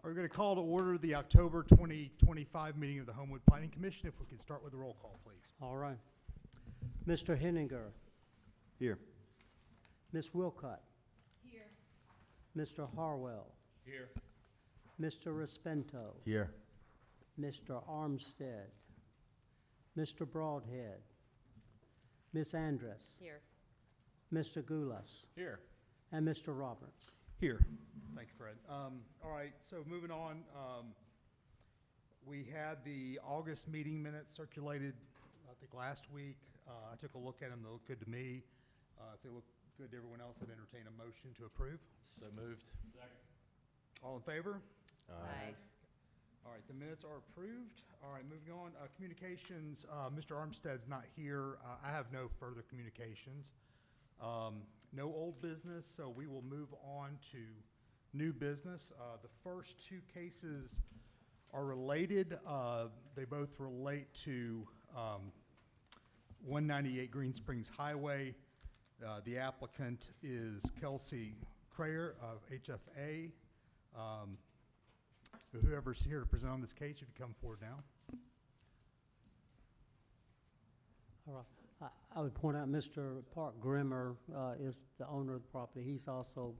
We're going to call to order the October 2025 meeting of the Homewood Planning Commission. If we could start with a roll call, please. All right. Mr. Henninger. Here. Ms. Wilcott. Here. Mr. Harwell. Here. Mr. Respento. Here. Mr. Armstead. Mr. Broadhead. Ms. Andrus. Here. Mr. Gulas. Here. And Mr. Roberts. Here. Thank you, Fred. All right, so moving on, we had the August meeting minutes circulated, I think, last week. I took a look at them. They look good to me. If they look good to everyone else, I'd entertain a motion to approve. So moved. All in favor? Aye. All right, the minutes are approved. All right, moving on, communications, Mr. Armstead's not here. I have no further communications. No old business, so we will move on to new business. The first two cases are related. They both relate to 198 Green Springs Highway. The applicant is Kelsey Crayer of HFA. Whoever's here to present on this case, if you come forward now. All right. I would point out Mr. Park Grimmer is the owner of the property. He's also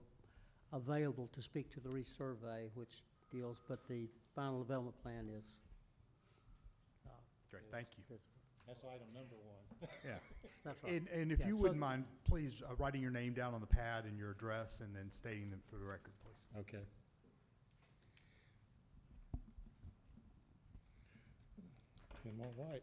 available to speak to the resurvey, which deals, but the final development plan is. Great, thank you. That's item number one. Yeah. That's right. And if Yeah, you so- wouldn't mind, please, writing your name down on the pad and your address, and then stating them for the record, please. Okay. In my right.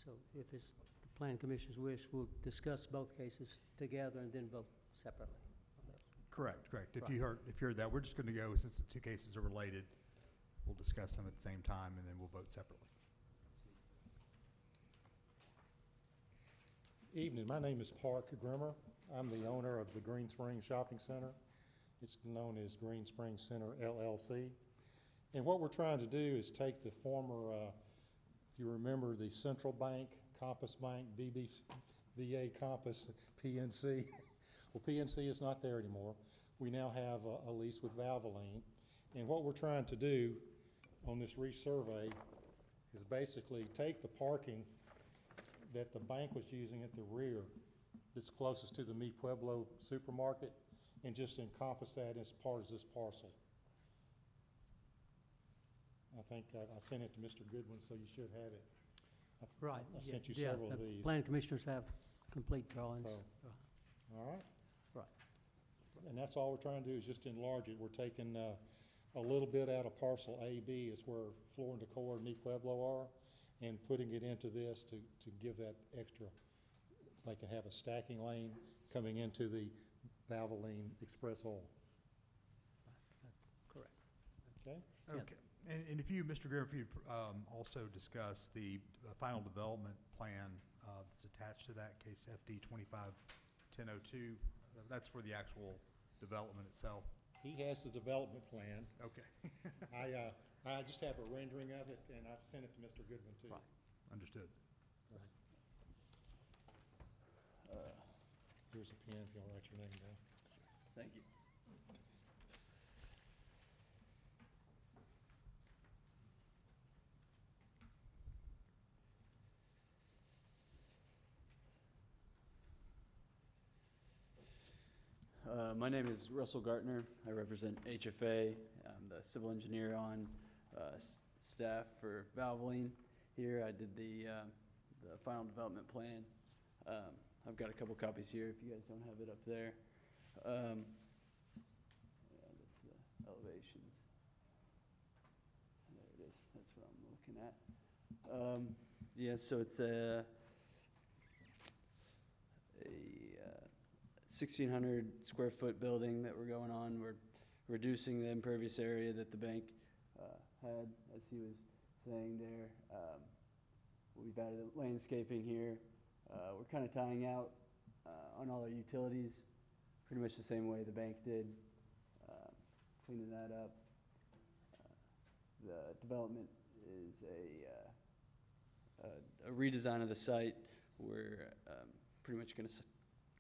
So if it's the plan commission's wish, we'll discuss both cases together and then vote separately. Correct, correct. If Right. you heard that, we're just going to go, since the two cases are related, we'll discuss them at the same time, and then we'll vote separately. Evening, my name is Park Grimmer. I'm the owner of the Green Springs Shopping Center. It's known as Green Springs Center LLC. And what we're trying to do is take the former, if you remember, the Central Bank, Compass Bank, BBVA Compass, PNC. Well, PNC is not there anymore. We now have a lease with Valvoline. And what we're trying to do on this resurvey is basically take the parking that the bank was using at the rear that's closest to the Mi Pueblo supermarket and just encompass that as part of this parcel. I think I sent it to Mr. Goodwin, so you should have it. Right. I sent you yeah, several of the these. plan commissioners have complete drawings. So- All right? Right. And that's all we're trying to do is just enlarge it. We're taking a little bit out of parcel AB is where Floor and Decor and Mi Pueblo are, and putting it into this to give that extra. They can have a stacking lane coming into the Valvoline Express Oil. Correct. Okay? Yeah. Okay. And if you, Mr. Greer, if you also discuss the final development plan that's attached to that, case FD 25-1002, that's for the actual development itself. He has the development plan. Okay. I just have a rendering of it, and I've sent it to Mr. Goodwin, too. Right. Understood. Here's a pen if you'll write your name down. Thank you. My name is Russell Gartner. I represent HFA. I'm the civil engineer on staff for Valvoline here. I did the final development plan. I've got a couple copies here if you guys don't have it up there. Yeah, that's the elevations. There it is. That's what I'm looking at. Yeah, so it's a 1,600 square foot building that we're going on. We're reducing the impervious area that the bank had, as he was saying there. We've added landscaping here. We're kind of tying out on all our utilities, pretty much the same way the bank did, cleaning that up. The development is a redesign of the site we're pretty much going to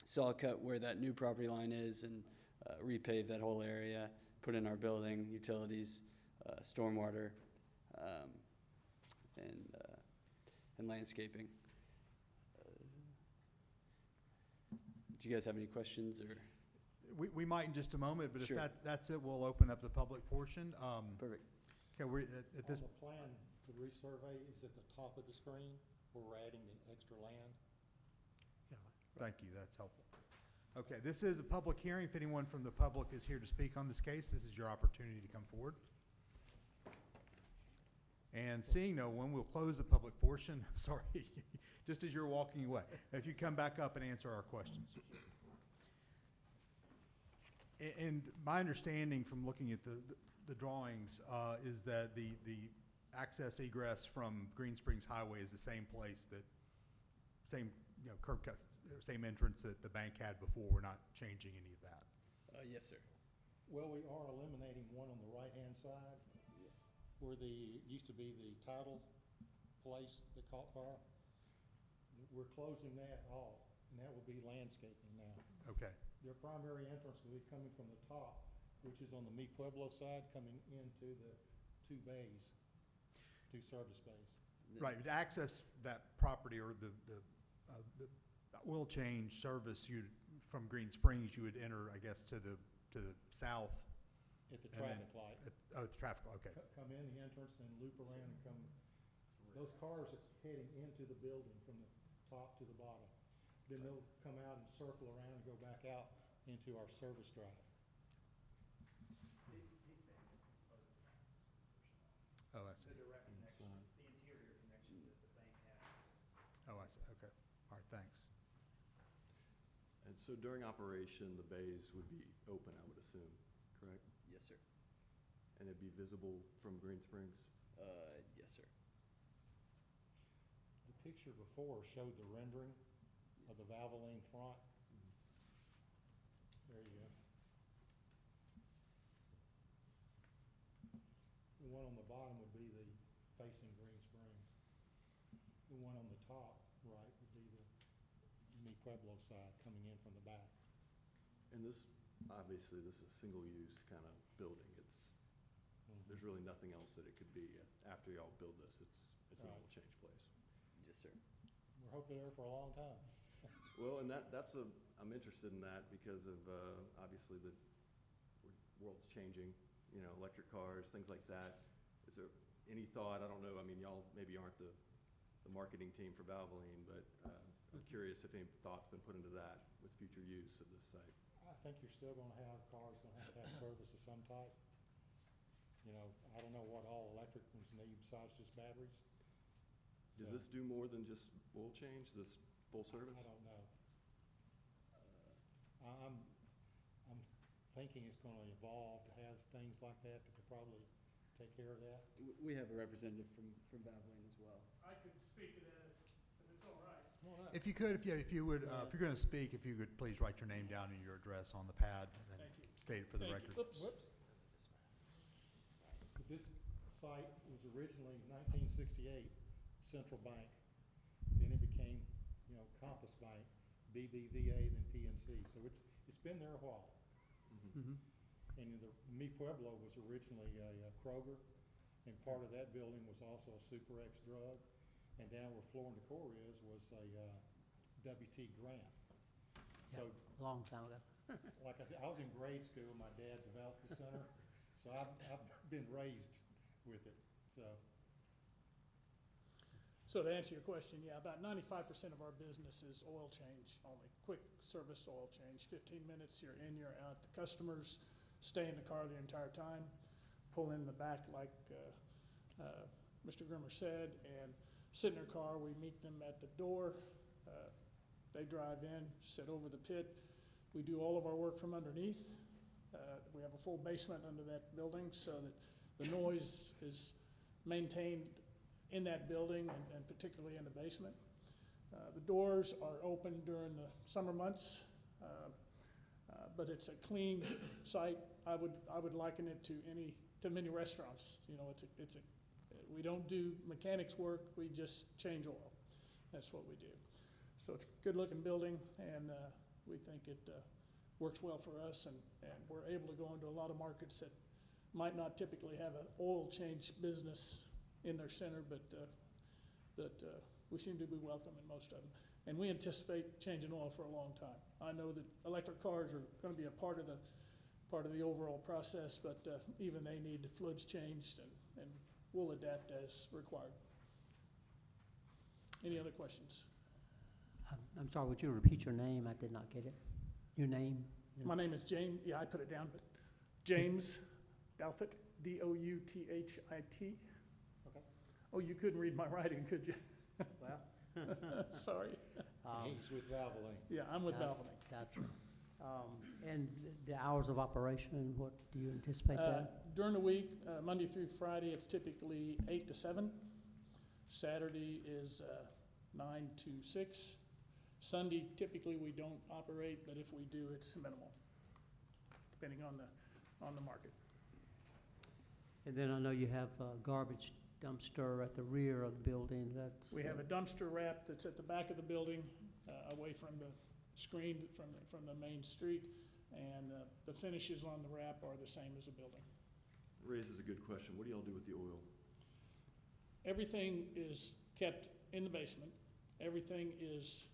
saw cut where that new property line is and repave that whole area, put in our building, utilities, stormwater, and landscaping. Do you guys have any questions or? We might in just a moment, but if Sure. that's it, we'll open up the public portion. Perfect. Okay, we're at this, On the plan, the resurvey is at the top of the screen, where we're adding the extra land. thank you, that's helpful. Okay, this is a public hearing. If anyone from the public is here to speak on this case, this is your opportunity to come forward. And seeing no one, we'll close the public portion, sorry, just as you're walking away. If you come back up and answer our questions. And my understanding from looking at the drawings is that the access egress from Green Springs Highway is the same place that, same, curb cut, same entrance that the bank had before. We're not changing any of that. Yes, sir. Well, we are eliminating one on the right-hand side, Yes. where used to be the title place that caught fire. We're closing that off, and that will be landscaping now. Okay, Their primary entrance will be coming from the top, which is on the Mi Pueblo side, coming into the two service bays. right, to access that property or the oil change service, from Green Springs, you would enter, I guess, to the south. At the And then- traffic light. The traffic, okay. Come in the entrance and loop around and come, those cars are heading into the building from the top to the bottom. Then they'll come out and circle around and go back out into our service drive. Oh, I see. direct connection, the interior connection that the bank had. Oh, I see, okay. All right, thanks. And so during operation, the bays would be open, I would assume, correct? Yes, sir. And it'd be visible from Green Springs? Yes, sir. The picture before showed the rendering of the Valvoline front. There you go. The one on the bottom would be the facing Green Springs. The one on the top right would be the Mi Pueblo side coming in from the back. And this, obviously, this is a single-use kind of building. There's really nothing else that it could be. After y'all build this, it's an Right. oil change place. Yes, sir. We're hoping there for a long time. Well, and I'm interested in that because of, obviously, the world's changing, electric cars, things like that. Is there any thought, I don't know, I mean, y'all maybe aren't the marketing team for Valvoline, but I'm curious if any thought's been put into that with future use of this site. I think you're still gonna have cars gonna have to have service of some type. I don't know what all electric ones need besides just batteries. Does So, this do more than just oil change, this full service? I don't know. I'm thinking it's gonna evolve to have things like that that could probably take care of that. We have a representative from Valvoline as well. I could speak to that if it's all right. If you could, if you would, if you're going to speak, if you could please write your name down and your address on the pad, and then Thank you. state it for the Thank you. record. Oops. This site was originally 1968 Central Bank. Then it became, Compass Bank, BBVA, then PNC. So it's been there a while. Mhm. And the Mi Pueblo was originally a Kroger, and part of that building was also a Super X drug. And down where Floor and Decor was a WT Grant. So, Long time ago. like I said, I was in grade school, my dad developed the center, so I've been raised with it, so. So to answer your question, yeah, about 95% of our business is oil change only, quick service oil change, 15 minutes, you're in, you're out. The customers stay in the car the entire time, pull in the back like Mr. Grimmer said, and sit in their car. We meet them at the door. They drive in, sit over the pit. We do all of our work from underneath. We have a full basement under that building so that the noise is maintained in that building and particularly in the basement. The doors are open during the summer months, but it's a clean site. I would liken it to many restaurants. We don't do mechanics work, we just change oil. That's what we do. So it's a good-looking building, and we think it works well for us, and we're able to go into a lot of markets that might not typically have an oil change business in their center, but we seem to be welcome in most of them. And we anticipate changing oil for a long time. I know that electric cars are going to be a part of the overall process, but even they need the fluids changed, and we'll adapt as required. Any other questions? I'm sorry, would you repeat your name? I did not get it. Your name? My name is James, yeah, I put it down, but James Douthit, D-O-U-T-H-I-T. Okay. Oh, you couldn't read my writing, could you? Well. Sorry. He's with Valvoline. Yeah, I'm with Gotcha. Valvoline. Gotcha. And the hours of operation, what do you anticipate that? During the week, Monday through Friday, it's typically 8 to 7. Saturday is 9 to 6. Sunday, typically we don't operate, but if we do, it's minimal, depending on the market. And then I know you have a garbage dumpster at the rear of the building. That's We have a dumpster wrap that's at the back of the building, away from the screen from the main street, and the finishes on the wrap are the same as the building. Raises a good question. What do y'all do with the oil? Everything is kept in the basement. Everything is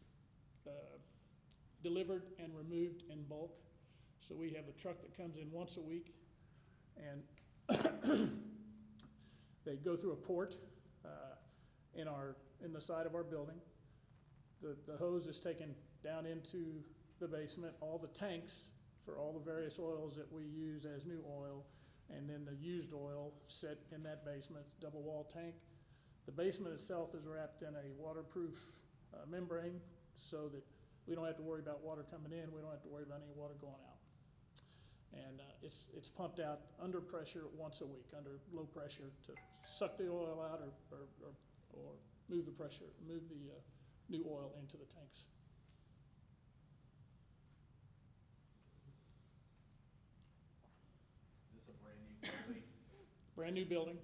delivered and removed in bulk. So we have a truck that comes in once a week, and they go through a port in the side of our building. The hose is taken down into the basement. All the tanks for all the various oils that we use as new oil, and then the used oil sit in that basement, double wall tank. The basement itself is wrapped in a waterproof membrane, so that we don't have to worry about water coming in, we don't have to worry about any water going out. And it's pumped out under pressure once a week, under low pressure, to suck the oil out or move the pressure, move the new oil into the tanks. Is this a brand new building? Brand new building,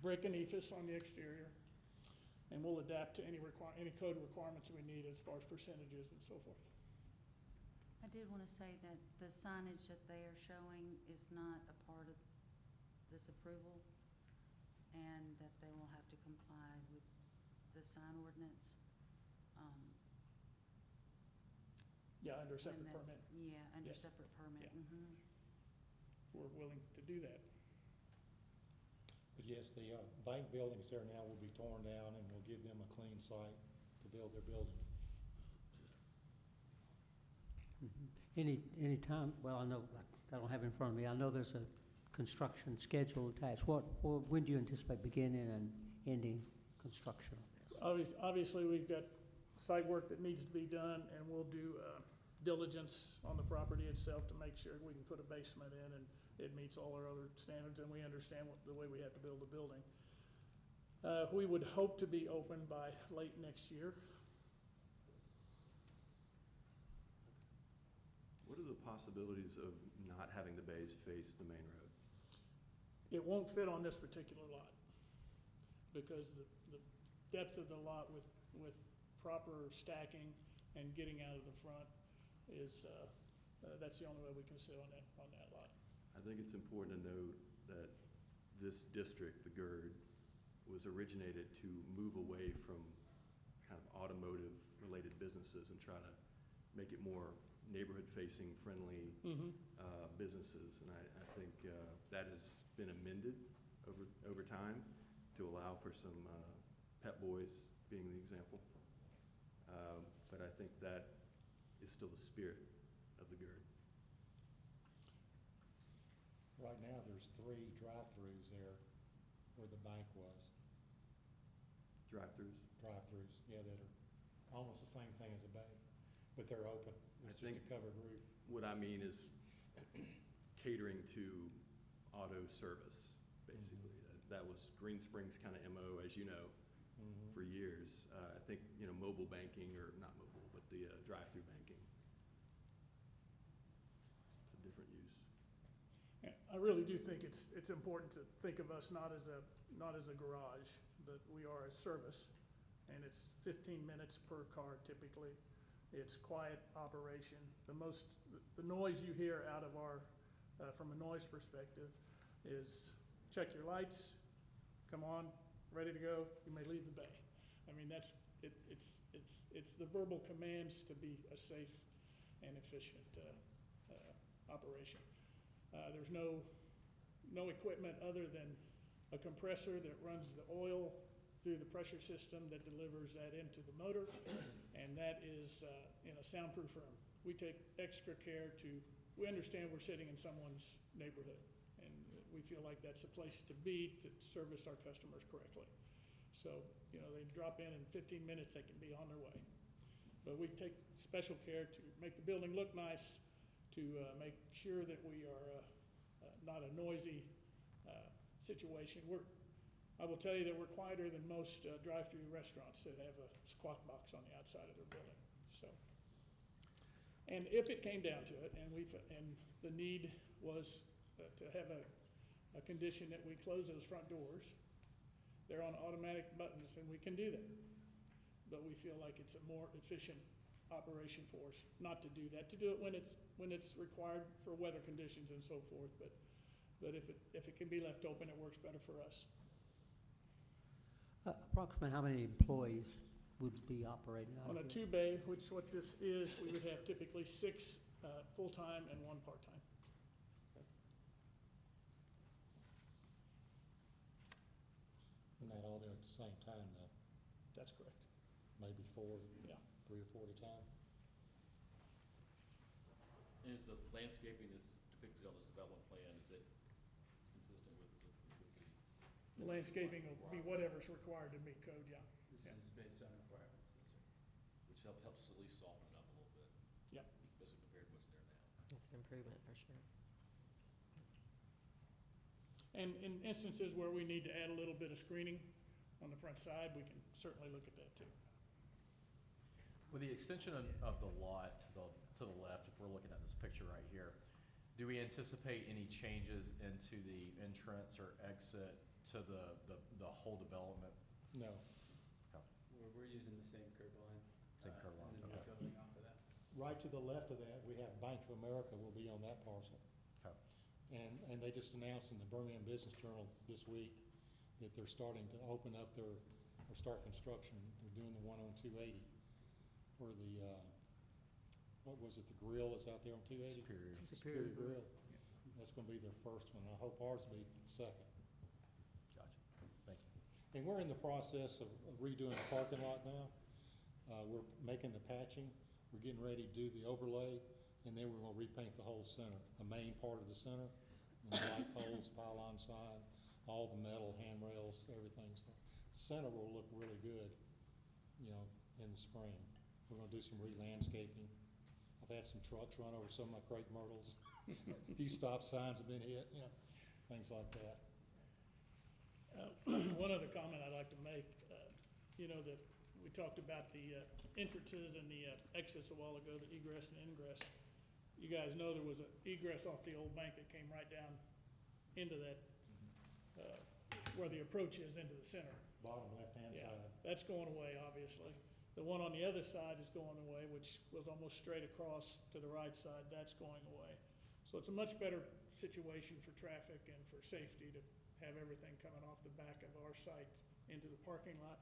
brick and ephes on the exterior, and we'll adapt to any code requirements we need as far as percentages and so forth. I did want to say that the signage that they are showing is not a part of this approval, and that they will have to comply with the sign ordinance. Yeah, under a separate when permit. Yeah, under Yes. separate permit. Yeah. Mhm. We're willing to do that. But yes, the bank buildings there now will be torn down, and we'll give them a clean site to build their building. Mhm. Any time, well, I know, I don't have it in front of me, I know there's a construction schedule attached. When do you anticipate beginning and ending construction on this? Obviously, we've got site work that needs to be done, and we'll do diligence on the property itself to make sure we can put a basement in and it meets all our other standards, and we understand the way we have to build a building. We would hope to be open by late next year. What are the possibilities of not having the bays face the main road? It won't fit on this particular lot, because the depth of the lot with proper stacking and getting out of the front is, that's the only way we can sit on that lot. I think it's important to note that this district, the GERD, was originated to move away from kind of automotive-related businesses and try to make it more neighborhood-facing, friendly businesses. And I think that has been amended over time to allow for some Pep Boys being the example. But I think that is still the spirit of the GERD. Right now, there's 3 drive-throughs there where the bank was. Drive-throughs? Drive-throughs, yeah, that are almost the same thing as a bank, but they're open. It's just a covered roof. What I mean is catering to auto service, basically. That was Green Springs' kind of MO, as you know, for years. I think, mobile banking, or not mobile, but the drive-through banking. It's a different use. Yeah, I really do think it's important to think of us not as a garage, but we are a service, and it's 15 minutes per car typically. It's quiet operation. The noise you hear out of our, from a noise perspective is check your lights, come on, ready to go, you may leave the bay. I mean, it's the verbal commands to be a safe and efficient operation. There's no equipment other than a compressor that runs the oil through the pressure system that delivers that into the motor, and that is in a soundproof room. We take extra care we understand we're sitting in someone's neighborhood, and we feel like that's the place to be to service our customers correctly. So, they drop in 15 minutes, they can be on their way. But we take special care to make the building look nice, to make sure that we are not a noisy situation. I will tell you that we're quieter than most drive-through restaurants that have a squawk box on the outside of their building. So, and if it came down to it, and the need was to have a condition that we close those front doors, they're on automatic buttons, and we can do that. But we feel like it's a more efficient operation for us not to do that. To do it when it's required for weather conditions and so forth. But if it can be left open, it works better for us. Approximately how many employees would be operating out On a here? 2-bay, which what this is, we would have typically 6 full-time and 1 part-time. And that all there at the same time, though, That's correct. maybe 3 or 4 at a time. And is the landscaping is depicted on this development plan, is it consistent with the? The landscaping will be whatever's required to meet code, yeah. This Yeah. is based on requirements, yes, sir. Which helps at least soften it up a little bit. Yep. Especially compared to what's there now. It's an improvement for sure. And in instances where we need to add a little bit of screening on the front side, we can certainly look at that too. With the extension of the lot to the left, if we're looking at this picture right here, do we anticipate any changes into the entrance or exit to the whole development? No. We're using the same curb line. Same curb line, And then okay. building off of that. Right to the left of that, we have Bank of America will be on that parcel. Okay. And they just announced in the Birmingham Business Journal this week that they're starting to open up or start construction. They're doing the one on 280 where what was it, the grill is out there on 280? Superior. Superior Grill. That's gonna be their first one. I hope ours will be second. Gotcha. Thank you. And we're in the process of redoing the parking lot now. We're making the patching. We're getting ready to do the overlay, and then we're gonna repaint the whole center, the main part of the center. The light poles, pylon sign, all the metal handrails, everything. So the center will look really good, in the spring. We're gonna do some re-landscaping. I've had some trucks run over some of my crepe myrtles. A few stop signs have been hit, things like that. One other comment I'd like to make, that we talked about the entrances and the exits a while ago, the egress and ingress. You guys know there was an egress off the old bank that came right down into that, where the approach is into the center. Bottom left-hand Yeah, side. that's going away, obviously. The one on the other side is going away, which was almost straight across to the right side, that's going away. So it's a much better situation for traffic and for safety to have everything coming off the back of our site into the parking lot.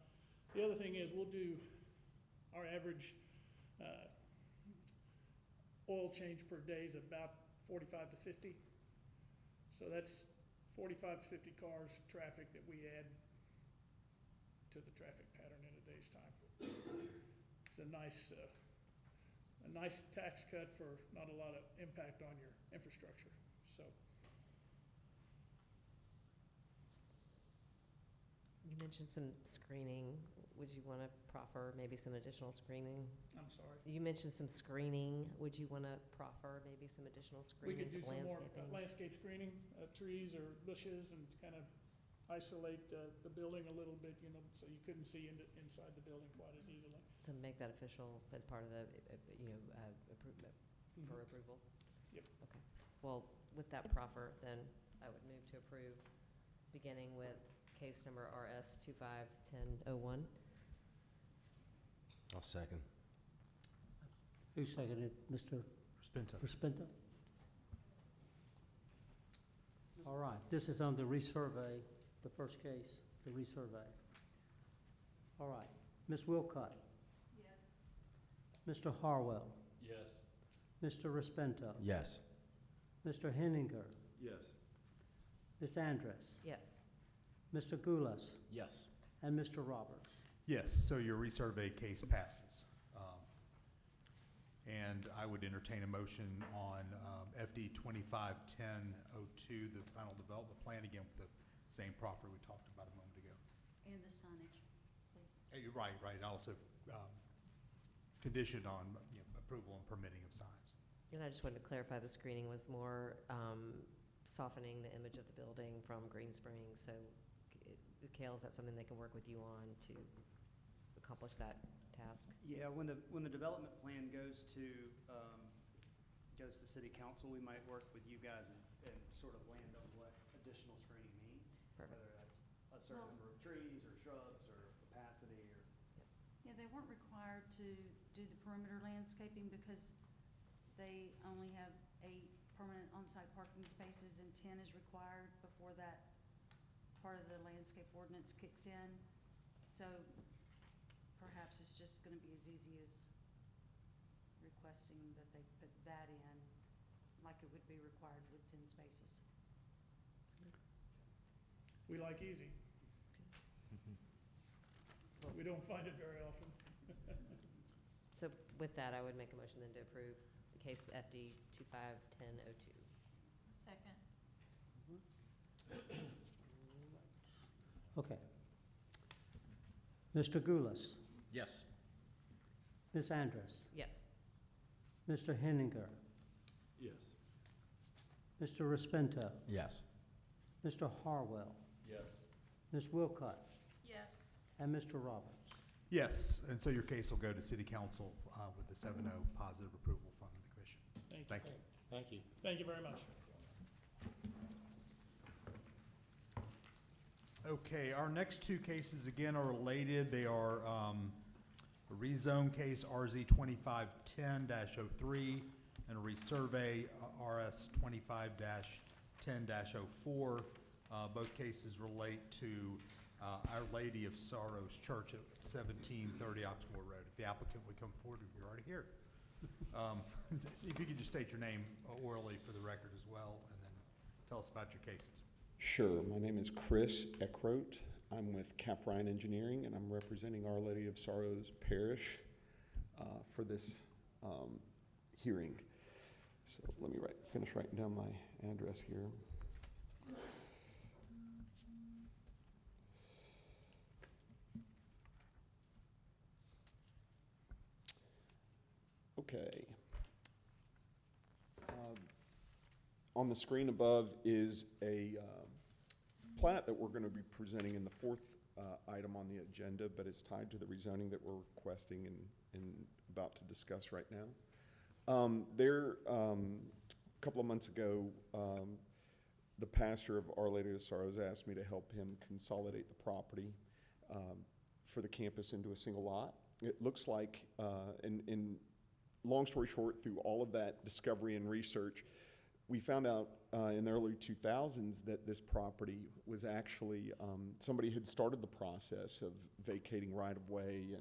The other thing is we'll do our average oil change per day is about 45 to 50. So that's 45 to 50 cars, traffic that we add to the traffic pattern in a day's time. It's a nice tax cut for not a lot of impact on your infrastructure, so. You mentioned some screening. Would you want to proffer maybe some additional screening? I'm sorry. You mentioned some screening. Would you want to proffer maybe some additional We screening could do for some more landscaping? landscape screening, trees or bushes, and kind of isolate the building a little bit, so you couldn't see inside the building quite as easily. To make that official as part of the, for approval? Yep. Okay. Well, with that proffer, then I would move to approve, beginning with case number RS 251001. I'll second. Who seconded, Mr. Spinto. Respinto? All right, this is on the resurvey, the first case, the resurvey. All right, Ms. Wilcott? Yes. Mr. Harwell? Yes. Mr. Respinto? Yes. Mr. Henninger? Yes. Ms. Andress? Yes. Mr. Gulas? Yes. And Mr. Roberts? Yes, so your resurvey case passes. And I would entertain a motion on FD 251002, the final development plan, again with the same property we talked about a moment ago. And the signage, please. You're right, right. Also conditioned on approval and permitting of signs. And I just wanted to clarify, the screening was more softening the image of the building from Green Springs. So, Kale, is that something they can work with you on to accomplish that task? Yeah, when the development plan goes to city council, we might work with you guys and sort of land on what additional screening means. Perfect. Whether that's a certain number of trees or shrubs or opacity or. Yeah, they weren't required to do the perimeter landscaping because they only have 8 permanent on-site parking spaces and 10 is required before that part of the landscape ordinance kicks in. So perhaps it's just gonna be as easy as requesting that they put that in like it would be required with 10 spaces. We like easy. We don't find it very often. So with that, I would make a motion then to approve case FD 251002. Second. Okay. Mr. Gulas? Yes. Ms. Andress? Yes. Mr. Henninger? Yes. Mr. Respinto? Yes. Mr. Harwell? Yes. Ms. Wilcott? Yes. And Mr. Roberts? Yes, and so your case will go to city council with the 7-0 positive approval from the commission. Thank you. Thank you. Thank you very much. Okay, our next 2 cases again are related. They are a rezone case RZ 2510-03 and a resurvey RS 25-10-04. Both cases relate to Our Lady of Sorrows Church at 1730 Oxmoor Road. If the applicant would come forward, you're already here. See if you could just state your name orally for the record as well, and then tell us about your cases. Sure. My name is Chris Eckroat. I'm with Cap Ryan Engineering, and I'm representing Our Lady of Sorrows Parish for this hearing. So let me finish writing down my address here. Okay. On the screen above is a plat that we're going to be presenting in the 4th item on the agenda, but it's tied to the rezoning that we're requesting and about to discuss right now. A couple of months ago, the pastor of Our Lady of Sorrows asked me to help him consolidate the property for the campus into a single lot. It looks like, in long story short, through all of that discovery and research, we found out in the early 2000s that this property was actually, somebody had started the process of vacating right-of-way,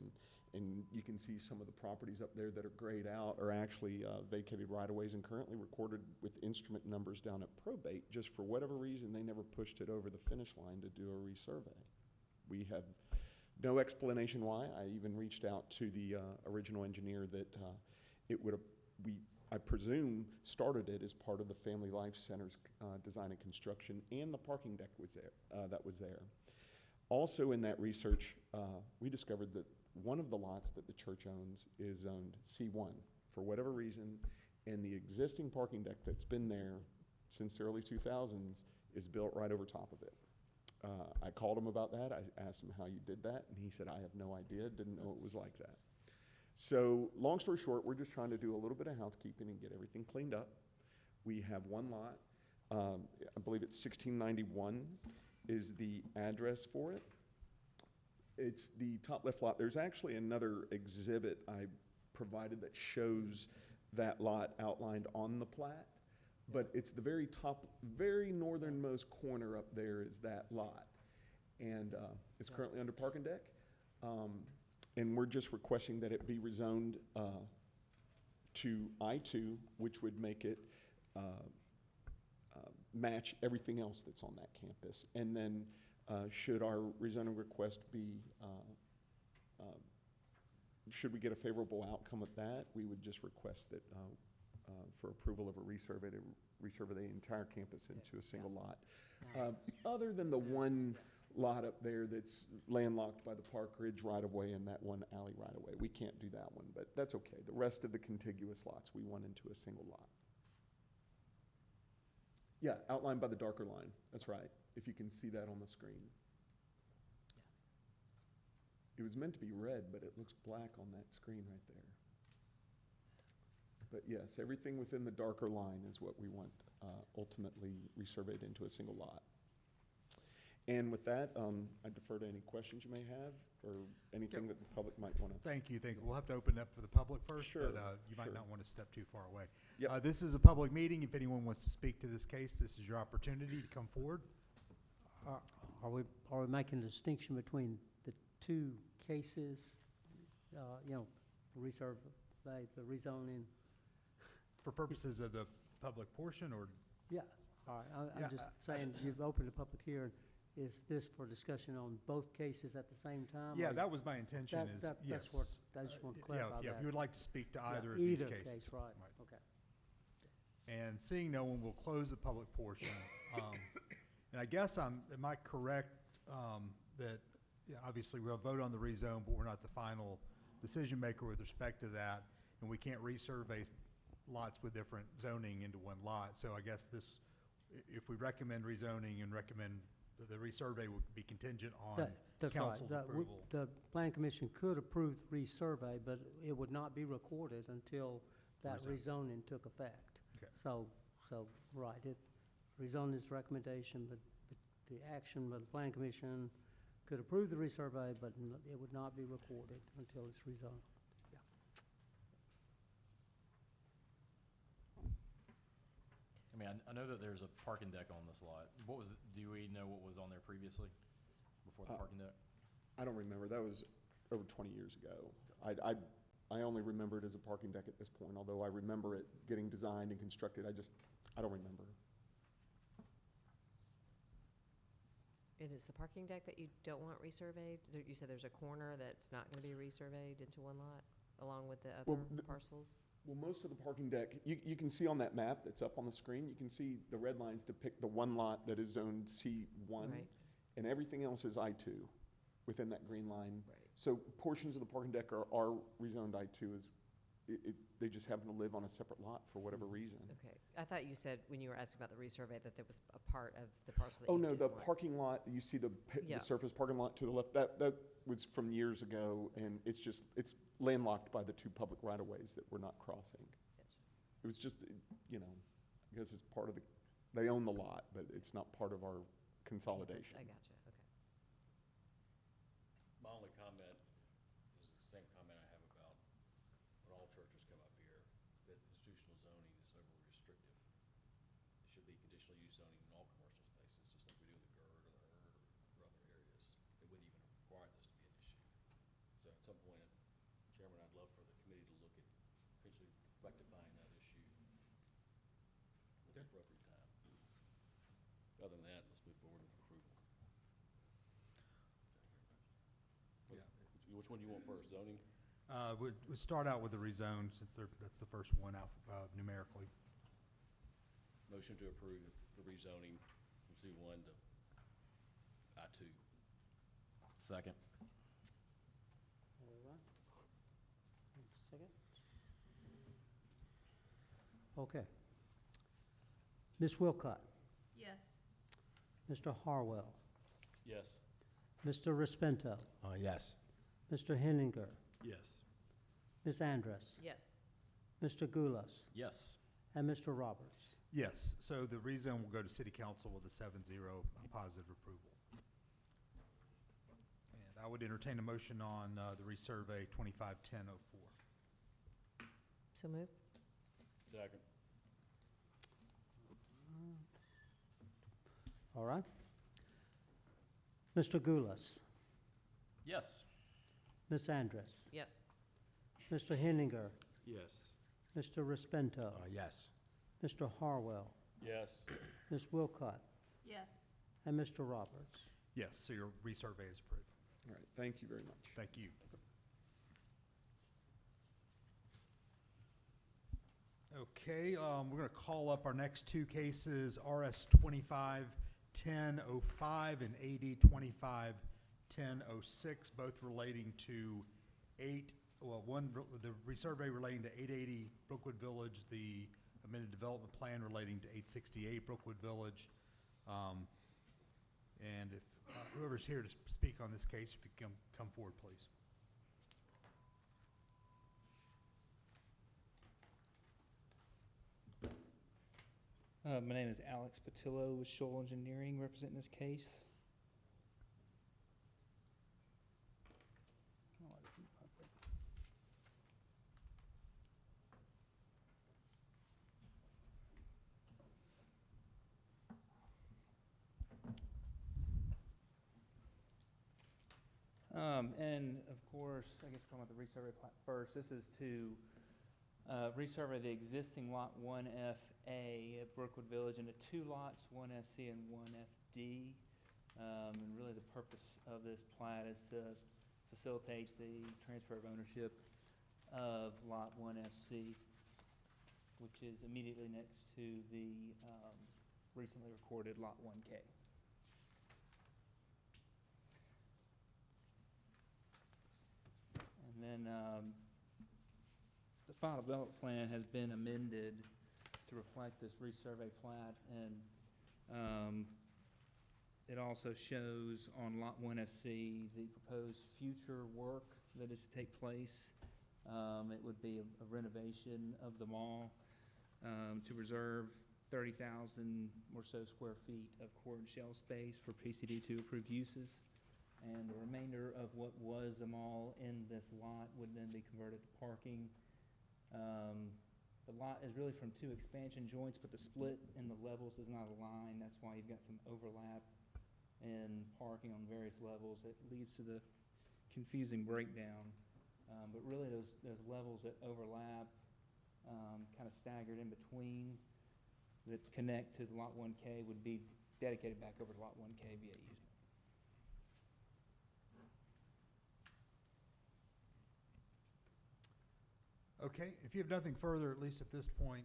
and you can see some of the properties up there that are grayed out are actually vacated right-of-ways and currently recorded with instrument numbers down at probate. Just for whatever reason, they never pushed it over the finish line to do a resurvey. We have no explanation why. I even reached out to the original engineer that I presume started it as part of the Family Life Center's design and construction, and the parking deck was there, that was there. Also in that research, we discovered that one of the lots that the church owns is zoned C1 for whatever reason, and the existing parking deck that's been there since the early 2000s is built right over top of it. I called him about that. I asked him how you did that, and he said, I have no idea, didn't know it was like that. So long story short, we're just trying to do a little bit of housekeeping and get everything cleaned up. We have one lot. I believe it's 1691 is the address for it. It's the top left lot. There's actually another exhibit I provided that shows that lot outlined on the plat. But it's the very top, very northernmost corner up there is that lot. And it's currently under parking deck. And we're just requesting that it be rezoned to I-2, which would make it match everything else that's on that campus. And then should our rezoning request be, should we get a favorable outcome with that, we would just request that for approval of a resurvey to resurvey the entire campus into a single lot. Other than the one lot up there that's landlocked by the Park Ridge right-of-way and that one alley right-of-way, we can't do that one, but that's okay. The rest of the contiguous lots, we want into a single lot. Yeah, outlined by the darker line, that's right, if you can see that on the screen. It was meant to be red, but it looks black on that screen right there. But yes, everything within the darker line is what we want ultimately resurveyed into a single lot. And with that, I defer to any questions you may have or anything that the public might want to. Thank you. We'll have to open it up for the public first, Sure, but you might sure. not want to step too far away. Yep. This is a public meeting. If anyone wants to speak to this case, this is your opportunity to come forward. Are we making a distinction between the two cases, you know, the resurvey, the rezoning? For purposes of the public portion, or? Yeah, all right, Yeah, I'm just saying, you've opened a public hearing. Is this for discussion on both cases at the same time? Yeah, or- that was my intention is, That's yes. what, I just want to clarify that. Yeah, if you would like to speak to Yeah, either of these either cases. case, right, okay. And seeing no one, will close the public portion. And I guess am I correct that, yeah, obviously we'll vote on the rezone, but we're not the final decision maker with respect to that, and we can't resurvey lots with different zoning into one lot. So I guess this, if we recommend rezoning and recommend the resurvey would be contingent on That's right. council's approval. The plan commission could approve the resurvey, but it would not be recorded until that rezoning took effect. Okay. So, right, rezoning is recommendation, but the action by the plan commission could approve the resurvey, but it would not be recorded until it's rezoned. I mean, I know that there's a parking deck on this lot. Do we know what was on there previously, before the parking deck? I don't remember. That was over 20 years ago. I only remember it as a parking deck at this point, although I remember it getting designed and constructed. I don't remember. And is the parking deck that you don't want resurveyed? You said there's a corner that's not going to be resurveyed into one lot, along with the Well, other parcels? Well, most of the parking deck, you can see on that map that's up on the screen, you can see the red lines depict the one lot that is zoned C1. Right. And everything else is I2 within that green line. Right. So portions of the parking deck are rezoned I2 they just happen to live on a separate lot for whatever reason. Okay. I thought you said, when you were asking about the resurvey, that there was a part of the parcel that Oh, you no, didn't the want. parking lot, you see the Yeah. surface parking lot to the left, that was from years ago, and it's landlocked by the two public right-of-ways that we're not crossing. Gotcha. It was just, you know, I guess it's part of they own the lot, but it's not part of our consolidation. I gotcha, okay. My only comment is the same comment I have about when all churches come up here, that institutional zoning is over restrictive. It should be conditional use zoning in all commercial spaces, just like we do in the GERD or the HERD or other areas. They wouldn't even require this to be an issue. So at some point, Chairman, I'd love for the committee to look at potentially rectifying that issue at the appropriate time. Other than that, let's move forward with approval. Yeah. Which one do you want first, zoning? We'd start out with the rezone, since that's the first one out numerically. Motion to approve the rezoning from C1 to I2. Second. All right. Second. Okay. Ms. Wilcott, Yes. Mr. Harwell, Yes. Mr. Respento, Yes. Mr. Henninger, Yes. Ms. Andrus, Yes. Mr. Gulas, Yes. and Mr. Roberts. Yes, so the rezone will go to city council with a 7-0 positive approval. And I would entertain a motion on the resurvey 251004. So move. Second. All right. Mr. Goulas, Yes. Ms. Andrus, Yes. Mr. Henninger, Yes. Mr. Respento, Yes. Mr. Harwell, Yes. Ms. Wilcott, Yes. and Mr. Roberts. Yes, so your resurvey is approved. All right, thank you very much. Thank you. Okay, we're going to call up our next two cases, RS 251005 and AD 251006, both relating to the resurvey relating to 880 Brookwood Village, the amended development plan relating to 868 Brookwood Village. And if whoever's here to speak on this case, if you can come forward, please. My name is Alex Patillo with Shoal Engineering, representing this case. And of course, I guess talking about the resurvey plat first, this is to resurvey the existing Lot 1FA at Brookwood Village into two lots, 1FC and 1FD. And really the purpose of this plat is to facilitate the transfer of ownership of Lot 1FC, which is immediately next to the recently recorded Lot 1K. And then the final development plan has been amended to reflect this resurvey plat, and it also shows on Lot 1FC the proposed future work that is to take place. It would be a renovation of the mall to reserve 30,000 or so square feet of core and shell space for PCD2 approved uses. And the remainder of what was the mall in this lot would then be converted to parking. The lot is really from two expansion joints, but the split in the levels does not align. That's why you've got some overlap in parking on various levels. It leads to the confusing breakdown. But really those levels that overlap, kind of staggered in between, that connect to the Lot 1K would be dedicated back over to Lot 1K via easement. Okay, if you have nothing further, at least at this point,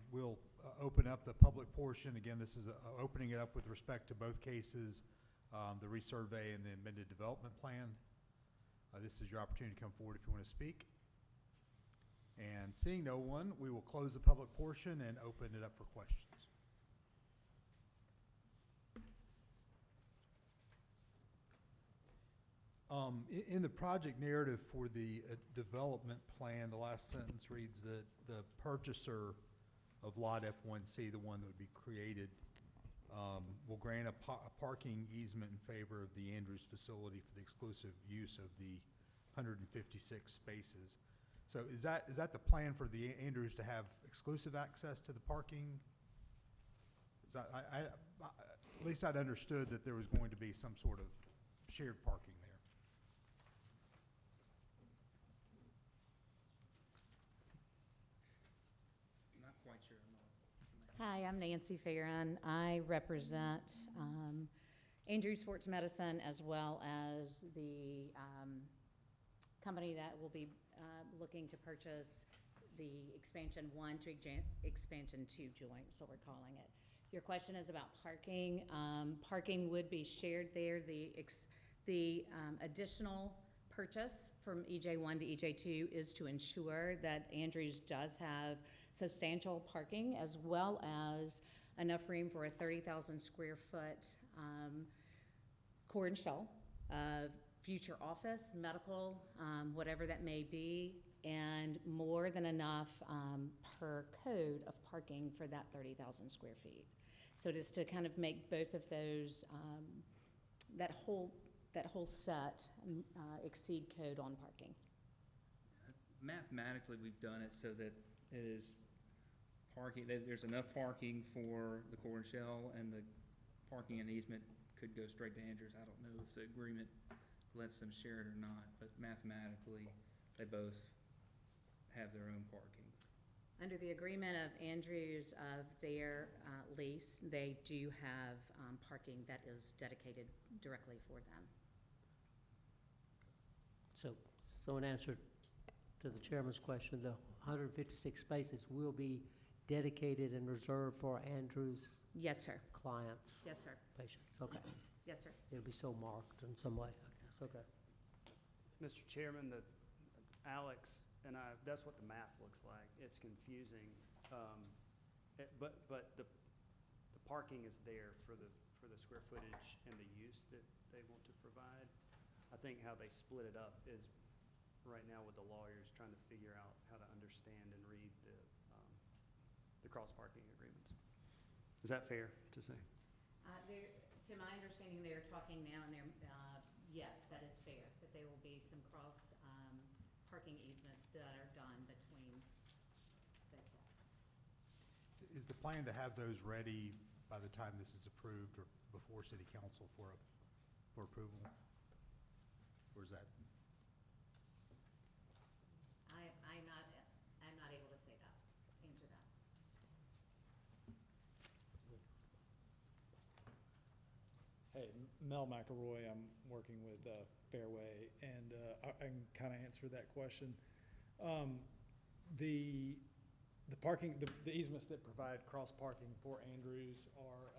we'll open up the public portion. Again, this is opening it up with respect to both cases, the resurvey and the amended development plan. This is your opportunity to come forward if you want to speak. And seeing no one, we will close the public portion and open it up for questions. In the project narrative for the development plan, the last sentence reads that the purchaser of Lot F1C, the one that would be created, will grant a parking easement in favor of the Andrews facility for the exclusive use of the 156 spaces. So is that the plan for the Andrews to have exclusive access to the parking? At least I'd understood that there was going to be some sort of shared parking there. Not quite sure. Hi, I'm Nancy Farron. I represent Andrew Sports Medicine as well as the company that will be looking to purchase the Expansion 1 to Expansion 2 joint, so we're calling it. Your question is about parking. Parking would be shared there. The additional purchase from EJ1 to EJ2 is to ensure that Andrews does have substantial parking as well as enough room for a 30,000 square foot core and shell of future office, medical, whatever that may be, and more than enough per code of parking for that 30,000 square feet. So it is to kind of make both of those, that whole that whole set exceed code on parking. Mathematically, we've done it so that it is parking, there's enough parking for the core and shell, and the parking and easement could go straight to Andrews. I don't know if the agreement lets them share it or not, but mathematically, they both have their own parking. Under the agreement of Andrews of their lease, they do have parking that is dedicated directly for them. So in answer to the chairman's question, the 156 spaces will be dedicated and reserved for Andrew's Yes, sir. clients, Yes, sir. patients, okay. Yes, sir. It'll be so marked in some way, I guess, okay. Mr. Chairman, Alex and I, that's what the math looks like. It's confusing. But the parking is there for the square footage and the use that they want to provide. I think how they split it up is right now with the lawyers trying to figure out how to understand and read the cross-parking agreements. Is that fair to say? To my understanding, they're talking now, and yes, that is fair, that there will be some cross parking easements that are done between both sides. Is the plan to have those ready by the time this is approved or before city council for approval? Or is that? I'm not able to say that, answer that. Hey, Mel McElroy, I'm working with Fairway, and I can kind of answer that question. The parking, the easements that provide cross-parking for Andrews are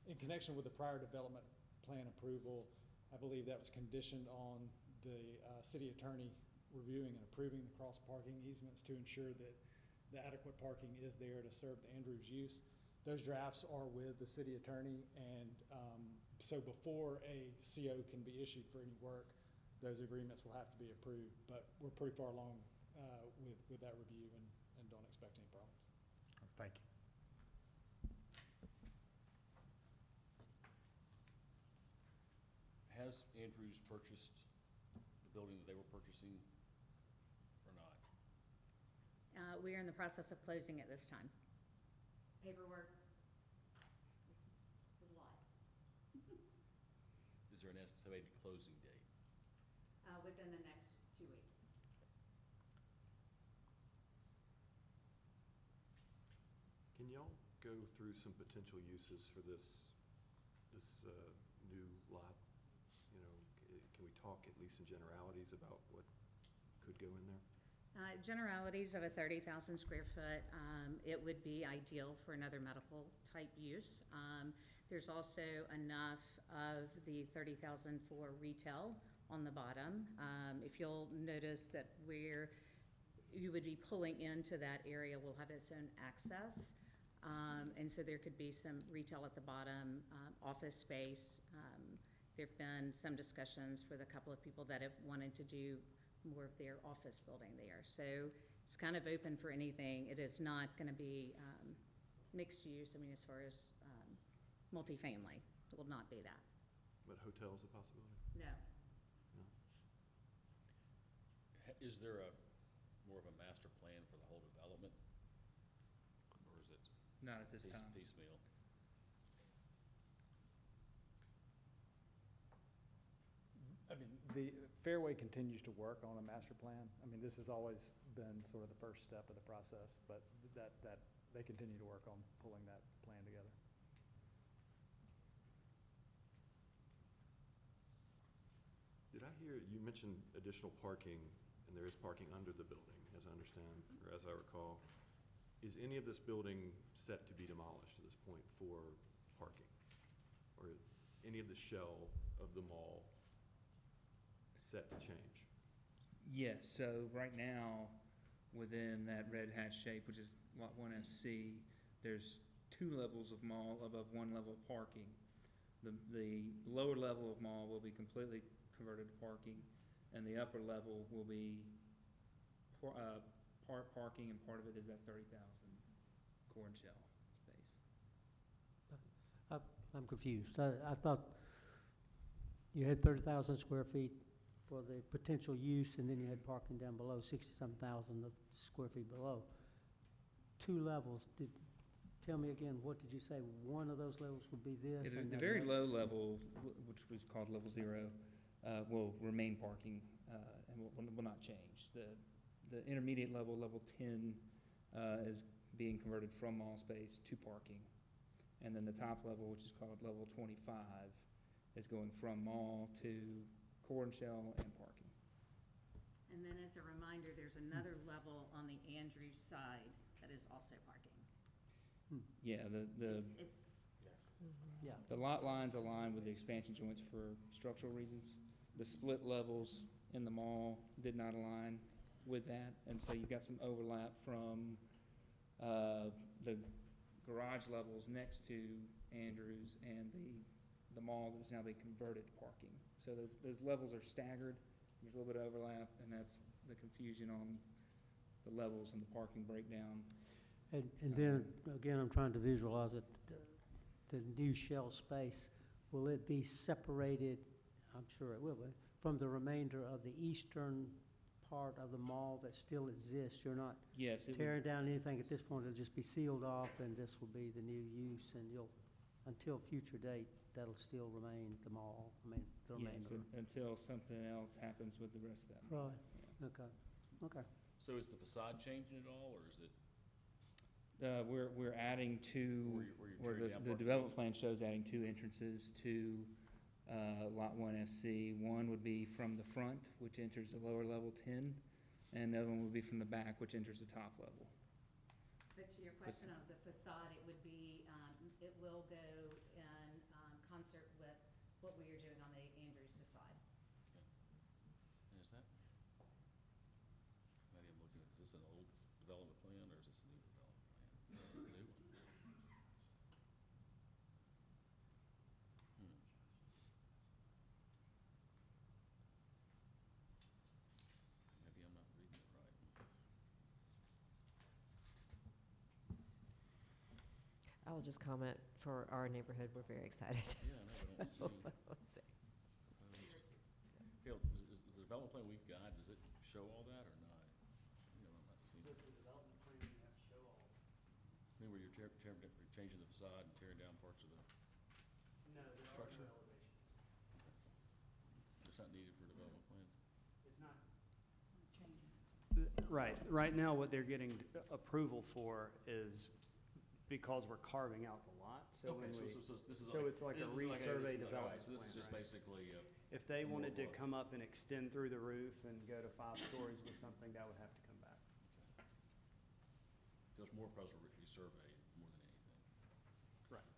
in connection with the prior development plan approval. I believe that was conditioned on the city attorney reviewing and approving the cross-parking easements to ensure that the adequate parking is there to serve the Andrews use. Those drafts are with the city attorney, and so before a CO can be issued for any work, those agreements will have to be approved. But we're pretty far along with that review and don't expect any problems. Thank you. Has Andrews purchased the building that they were purchasing or not? We are in the process of closing at this time. Paperwork is live. Is there an estimated closing date? Within the next 2 weeks. Can y'all go through some potential uses for this new lot? You know, can we talk at least in generalities about what could go in there? Generalities of a 30,000 square foot, it would be ideal for another medical type use. There's also enough of the 30,000 for retail on the bottom. If you'll notice that where you would be pulling into that area will have its own access. And so there could be some retail at the bottom, office space. There've been some discussions with a couple of people that have wanted to do more of their office building there. So it's kind of open for anything. It is not going to be mixed use, I mean, as far as multifamily. It will not be that. But hotel's a possibility? No. Is there more of a master plan for the whole development? Or is it Not at this time. piecemeal? I mean, the Fairway continues to work on a master plan. I mean, this has always been sort of the first step of the process, but that they continue to work on pulling that plan together. Did I hear, you mentioned additional parking, and there is parking under the building, as I understand, or as I recall. Is any of this building set to be demolished at this point for parking? Or any of the shell of the mall set to change? Yes, so right now, within that red hatch shape, which is Lot 1FC, there's 2 levels of mall above 1 level of parking. The lower level of mall will be completely converted to parking, and the upper level will be part parking, and part of it is that 30,000 core and shell space. I'm confused. I thought You had 30,000 square feet for the potential use, and then you had parking down below, 60-some thousand of square feet below. 2 levels, tell me again, what did you say? One of those levels would be this? Yeah, and the then very other- low level, which was called level 0, will remain parking and will not change. The intermediate level, level 10, is being converted from mall space to parking. And then the top level, which is called level 25, is going from mall to core and shell and parking. And then as a reminder, there's another level on the Andrews side that is also parking. Yeah, It's Yeah. the lot lines align with the expansion joints for structural reasons. The split levels in the mall did not align with that, and so you've got some overlap from the garage levels next to Andrews and the mall that is now being converted to parking. So those levels are staggered, there's a little bit of overlap, and that's the confusion on the levels and the parking breakdown. And then, again, I'm trying to visualize it, the new shell space, will it be separated, I'm sure it will be, from the remainder of the eastern part of the mall that still exists? You're not Yes, it would, tearing down anything at this point, it'll just be sealed off, and this will be the new use, and you'll, until future date, that'll still remain the mall, I mean, the yes, remainder. until something else happens with the rest of that. mall. Right, Yeah. okay. So is the facade changing at all, or is it, We're adding two, where where you're tearing down the parking? development plan shows adding 2 entrances to Lot 1 FC. One would be from the front, which enters the lower level 10, and the other one would be from the back, which enters the top level. But to your question of the facade, it would be, it will go in concert with what we are doing on the Andrews facade. and is that? Maybe I'm looking, is this an old development plan, or is this a new development plan? It's a new one. Hmm. Maybe I'm not reading it right. I will just comment, for our neighborhood, we're very excited. Yeah, no, I don't So, see. let's see. Phil, is the development plan we've got, does it show all that or not? You know, I'm not seeing. Does the development plan have to show all? I mean, where you're changing the facade and tearing down parts of the, No, there are Structure. no elevations. it's not needed for development plans? It's not. changing. Right, right now what they're getting approval for is because we're carving out the lot, so when Okay, we, so this is so like. it's like a this is resurvey this is like- all right, development So this is plan, just right? basically, if they more wanted to of a- come up and extend through the roof and go to 5 stories with something, that would have to come back. there's more because of resurvey more than anything. Right.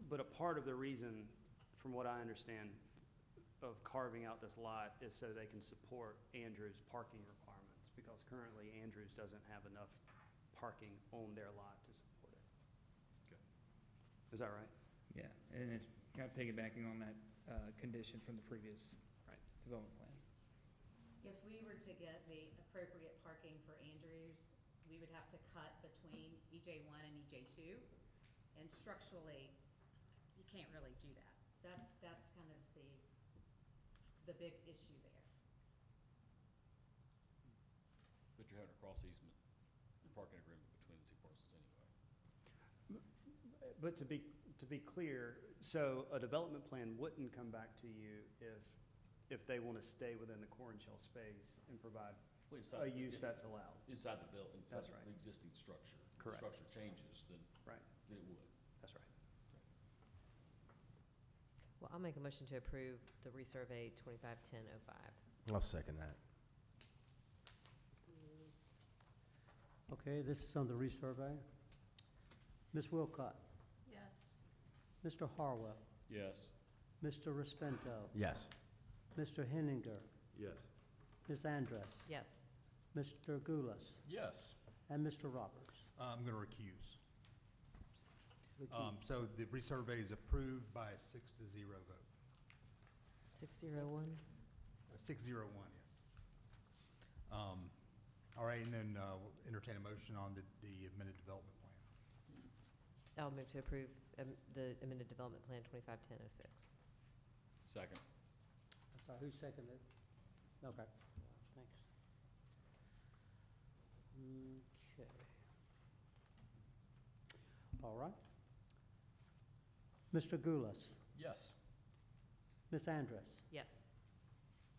But a part of the reason, from what I understand, of carving out this lot is so they can support Andrews' parking requirements, because currently Andrews doesn't have enough parking on their lot to support it. Okay. Is that right? Yeah, and it's kind of piggybacking on that condition from the previous Right. development plan. If we were to get the appropriate parking for Andrews, we would have to cut between EJ1 and EJ2. And structurally, you can't really do that. That's kind of the big issue there. But you're having a cross easement and parking agreement between the 2 parcels anyway. But to be clear, so a development plan wouldn't come back to you if they want to stay within the core and shell space and provide Well, a use that's allowed. Inside the building, inside That's right. the existing structure. Correct. If the structure changes, then, Right, then it would. that's right. Well, I'll make a motion to approve the resurvey 251005. I'll second that. Okay, this is on the resurvey. Ms. Wilcott, Yes. Mr. Harwell, Yes. Mr. Respento, Yes. Mr. Henninger, Yes. Ms. Andress, Yes. Mr. Gulas, Yes. and Mr. Roberts. I'm going to recuse. So the resurvey is approved by a 6-0 vote. 601? 601, yes. All right, and then we'll entertain a motion on the amended development plan. I'll move to approve the amended development plan 251006. Second. I'm sorry, who seconded it? Okay, thanks. Okay. All right. Mr. Goulas, Yes. Ms. Andrus, Yes.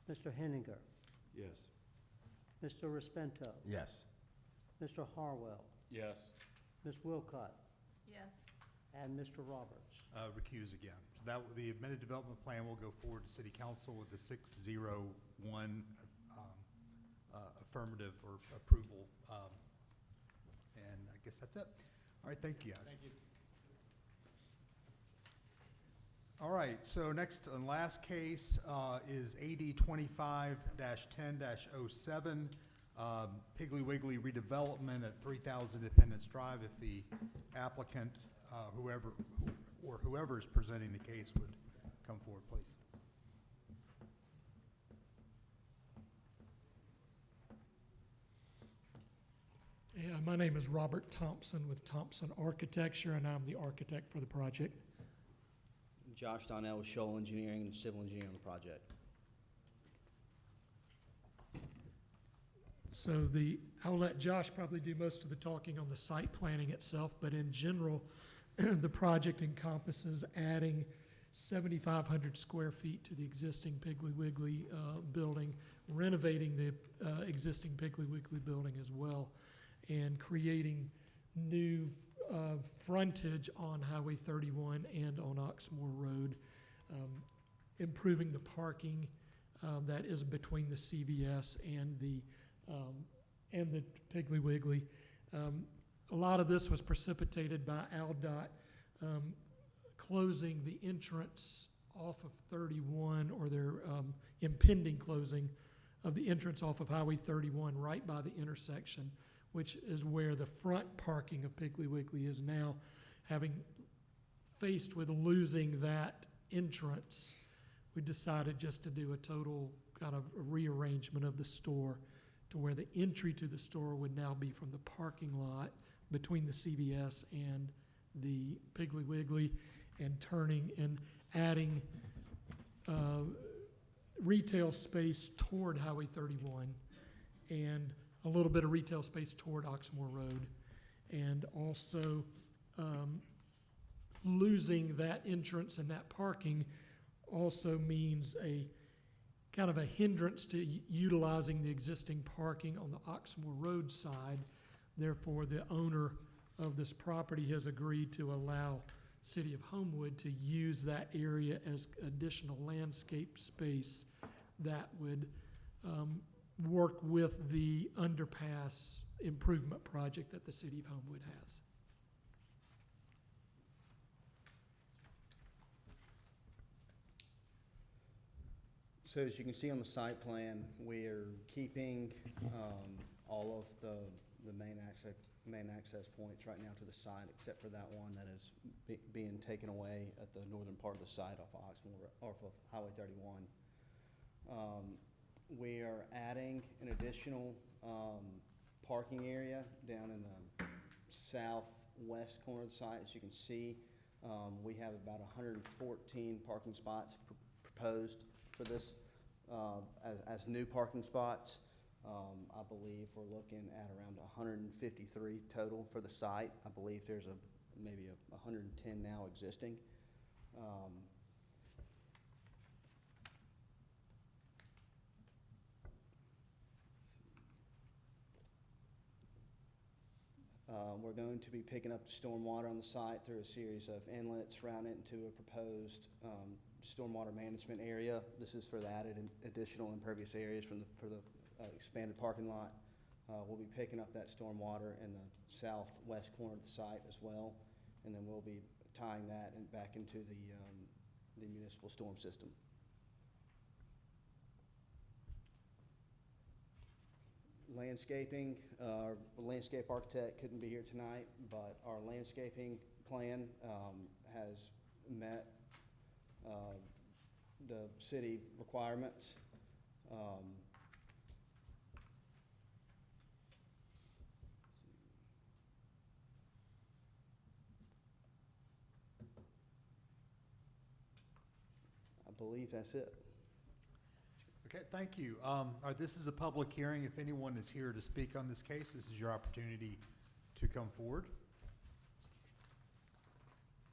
Mr. Henninger, Yes. Mr. Respento, Yes. Mr. Harwell, Yes. Ms. Wilcott, Yes. and Mr. Roberts. Recuse again. So the amended development plan will go forward to city council with the 601 affirmative or approval. And I guess that's it. All right, thank you guys. Thank you. All right, so next and last case is AD 25-10-07, Piggly Wiggly redevelopment at 3000 Independence Drive. If the applicant, whoever is presenting the case would come forward, please. Yeah, my name is Robert Thompson with Thompson Architecture, and I'm the architect for the project. Josh Donnell with Shoal Engineering and Civil Engineering on the project. So I'll let Josh probably do most of the talking on the site planning itself, but in general, the project encompasses adding 7,500 square feet to the existing Piggly Wiggly building, renovating the existing Piggly Wiggly building as well, and creating new frontage on Highway 31 and on Oxmoor Road, improving the parking that is between the CVS and the Piggly Wiggly. A lot of this was precipitated by AlDOT closing the entrance off of 31, or their impending closing of the entrance off of Highway 31 right by the intersection, which is where the front parking of Piggly Wiggly is now. Having faced with losing that entrance, we decided just to do a total kind of rearrangement of the store to where the entry to the store would now be from the parking lot between the CVS and the Piggly Wiggly, and turning and adding retail space toward Highway 31 and a little bit of retail space toward Oxmoor Road. And also losing that entrance and that parking also means a kind of a hindrance to utilizing the existing parking on the Oxmoor Road side. Therefore, the owner of this property has agreed to allow City of Homewood to use that area as additional landscape space that would work with the underpass improvement project that the City of Homewood has. So as you can see on the site plan, we're keeping all of the main access points right now to the site, except for that one that is being taken away at the northern part of the site off of Oxmoor, off of Highway 31. We are adding an additional parking area down in the southwest corner of the site. As you can see, we have about 114 parking spots proposed for this as new parking spots. I believe we're looking at around 153 total for the site. I believe there's maybe 110 now existing. We're going to be picking up the stormwater on the site through a series of inlets, routing it into a proposed stormwater management area. This is for the added additional impervious areas for the expanded parking lot. We'll be picking up that stormwater in the southwest corner of the site as well, and then we'll be tying that back into the municipal storm system. Landscaping, our landscape architect couldn't be here tonight, but our landscaping plan has met the city requirements. believe that's it. Okay, thank you. All right, this is a public hearing. If anyone is here to speak on this case, this is your opportunity to come forward.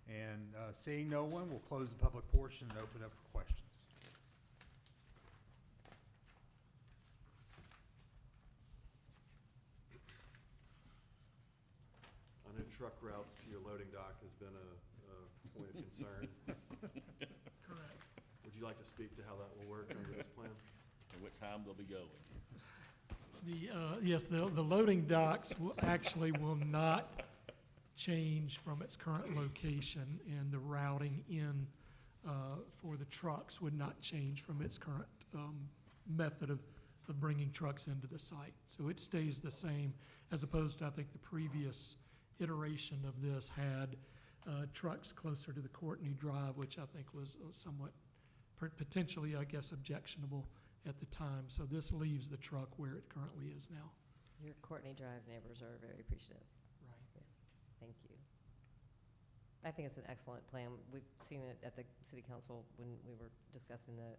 And seeing no one, we'll close the public portion and open up for questions. I know truck routes to your loading dock has been a point of concern. Correct. Would you like to speak to how that will work under this plan? And what time they'll be going. Yes, the loading docks actually will not change from its current location, and the routing in for the trucks would not change from its current method of bringing trucks into the site. So it stays the same, as opposed to, I think, the previous iteration of this had trucks closer to the Courtney Drive, which I think was somewhat potentially, I guess, objectionable at the time. So this leaves the truck where it currently is now. Your Courtney Drive neighbors are very appreciative. Right. Thank you. I think it's an excellent plan. We've seen it at the city council when we were discussing the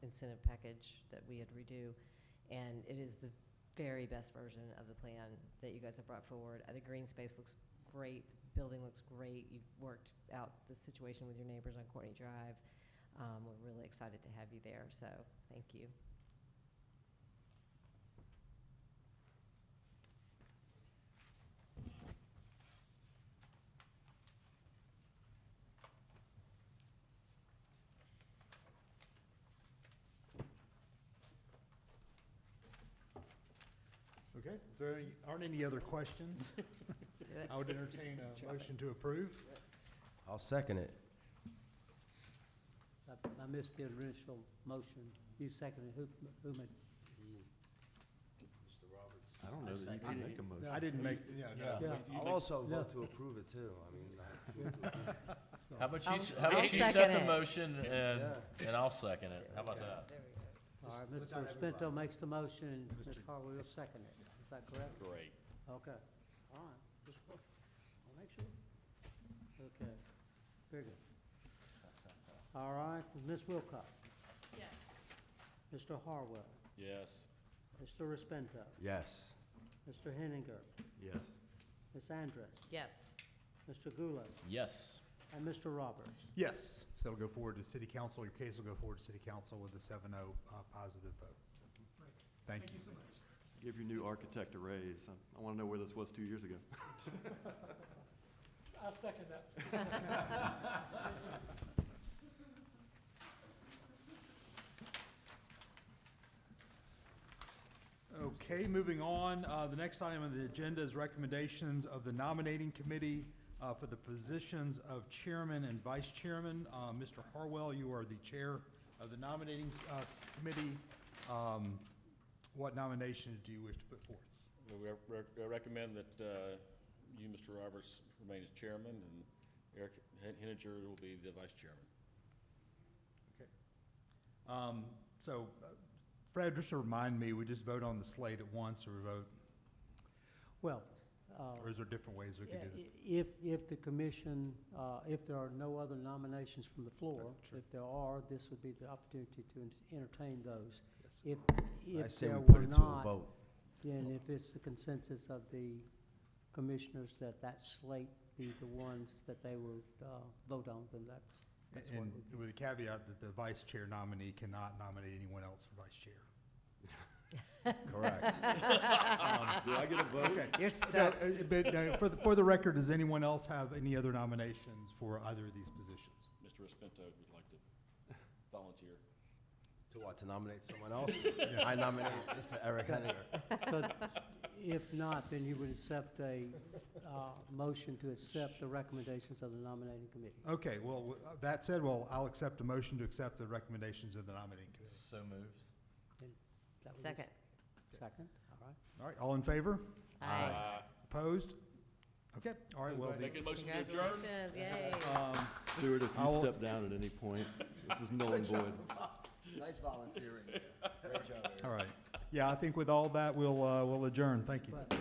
incentive package that we had redo. And it is the very best version of the plan that you guys have brought forward. The green space looks great. The building looks great. You've worked out the situation with your neighbors on Courtney Drive. We're really excited to have you there, so thank you. Okay, if there aren't any other questions, Do it. I would entertain a motion to approve. I'll second it. I missed the initial motion. You seconded, who made? Mr. Roberts. I don't know that you can make a motion. I didn't make, I'll also vote to approve it too. I mean, How about I'll you, s- how I'll about you second set the it. motion and I'll second it? How about that? There we go. All right, without Mr. Spinto everybody. makes the motion, and Ms. Harwell will second it. Is that correct? Great. Okay. All right. Just, I'll make sure. Okay. Very good. All right, Ms. Wilcox, Yes. Mr. Harwell, Yes. Mr. Respento, yes. Mr. Henninger, Yes. Ms. Andrus, Yes. Mr. Goulas, Yes. and Mr. Roberts. Yes, so it'll go forward to city council. Your case will go forward to city council with a 7-0 positive vote. Thank you. so much. Give your new architect a raise. I want to know where this was 2 years ago. I'll second that. Okay, moving on, the next item on the agenda is recommendations of the nominating committee for the positions of chairman and vice chairman. Mr. Harwell, you are the chair of the nominating committee. What nominations do you wish to put forth? We recommend that you, Mr. Roberts, remain as chairman, and Eric Henninger will be the vice chairman. Okay. So, Fred, just to remind me, we just vote on the slate at once, or we vote, Well, or is there different ways we can do this? if the commission, if there are no other nominations from the floor, Sure. if there are, this would be the opportunity to entertain those. Yes. If I say there we put were it to a not, vote. then if it's the consensus of the commissioners that slate be the ones that they will vote on, then that's what And would be. with the caveat that the vice chair nominee cannot nominate anyone else for vice chair. Correct. Do I get a vote? Okay. You're stuck. But for the record, does anyone else have any other nominations for either of these positions? Mr. Espinto would like to volunteer. To what, to nominate someone else? Yeah. I nominate Mr. Eric Henninger. So if not, then you would accept a motion to accept the recommendations of the nominating committee. Okay, well, that said, well, I'll accept a motion to accept the recommendations of the nominating committee. So moved. That was- Second. Second, all right. All right, all in favor? Aye. Opposed? Okay, all right, well, Make a motion to adjourn? Congratulations, yay. Stuart, if you I'll- step down at any point, this is null and void. Nice volunteering. Great job, Eric. all right. Yeah, I think with all that, we'll adjourn. Thank you. But